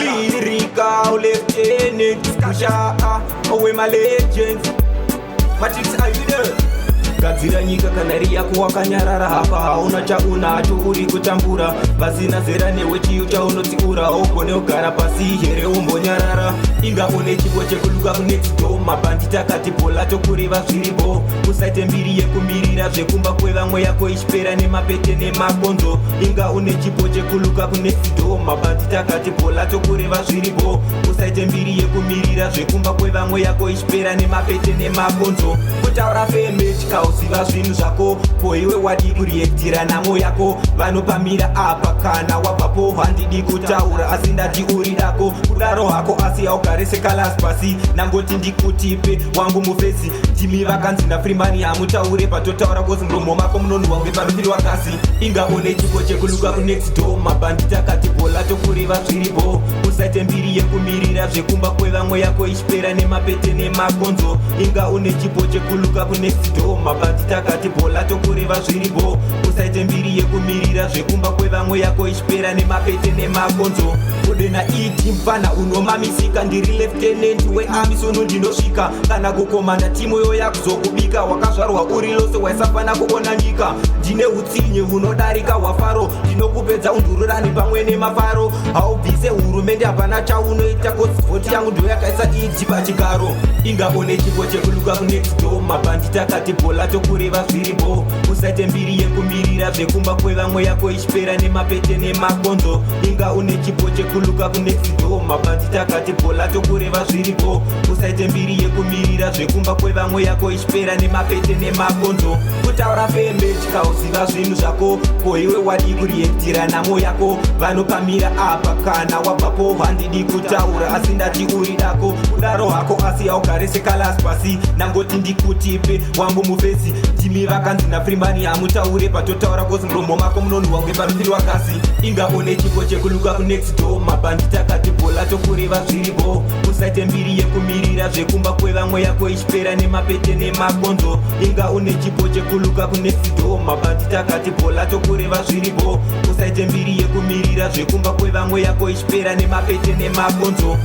Lyrical lieutenant, Kusha, away my legends. Matrix, are you there? Gadzira nyika kanari yako wakanyarara hapa hauna cha unacho uri kutambura pasina zera newe chiyo chaunotsiura ogone ugara pasi here umbonyarara inga une chipo chekuluka kunext door mabanditi akati bola tokureva zviripo kusaite mbiri yekumirira zvekumba kwevamwe yako ichipera nemapete nemakonzo inga une chipo chekuluka kunext door mabanditi akati bola tokureva zviripo kusaite mbiri yekumirira zvekumba kwevamwe yako ichipera nemapete nemakonzo kutaura feme chikauziva zvinhu zvako ko iwe wadi kureaktira namo yako vanopamira apa kana wabvapo handidi kutaura asi ndati uri dako kudaro hako asi augare sekalas pasi nangoti ndikutipe wangu mufesi timi vakanzi nafrimbani hamutaure patotaura kozi muromo mako munonhuwa unge parufiri wakasi inga one chipo chekuluka kunext door mabanditi akati bola tokureva zviripo usaite mbiri yekumirira zvekumba kwevamwe yako ichipera nemapete nemakonzo inga une chipo chekuluka kunext door mabanditi akati bola tokureva zviripo usaite mbiri yekumirira zvekumba kwevamwe yako ichipera nemapete nemakonzo udena iti mfana unomamisika ndiri lieutenant weamisono ndinosvika kana kukomanda timu yo yakuzokubika wakazvarwa uri lose waisafana kuona nyika ndine utsinye hunodarika hwafaro ndinokupedza undururani pamwe nemafaro haubvise hurumende hapana chaunoita kodzivhoti yangu ndo yakaisa iti pachigaro inga one chipo chekuluka kunext door mabanditi akati bola tokureva zviripo usaite mbiri yekumirira zvekumba kwevamwe yako ichipera nemapete nemakonzo inga une chipo chekuluka kunext door mabanditi akati bola tokureva zviripo usaite mbiri yekumirira zvekumba kwevamwe yako ichipera nemapete nemakonzo kutaura feme chikauziva zvinhu zvako ko iwe wadi kureaktira namo yako vanopamira apa kana wabvapo handidi kutaura asi ndati uri dako kudaro hako asi augare sekalas pasi nangoti ndikutipe wangu mufesi timi vakanzi nafrimbani hamutaure patotaura kozi muromo mako munonhuwa unge parufiri wakasi inga une chipo chekuluka kunext door mabanditi akati bola tokureva zviripo usaite mbiri yekumirira zvekumba kwevamwe yako ichipera nemapete nemakonzo inga une chipo chekuluka kunext door mabanditi akati bola tokureva zviripo usaite mbiri yekumirira zvekumba kwevamwe yako ichipera nemapete nemakonzo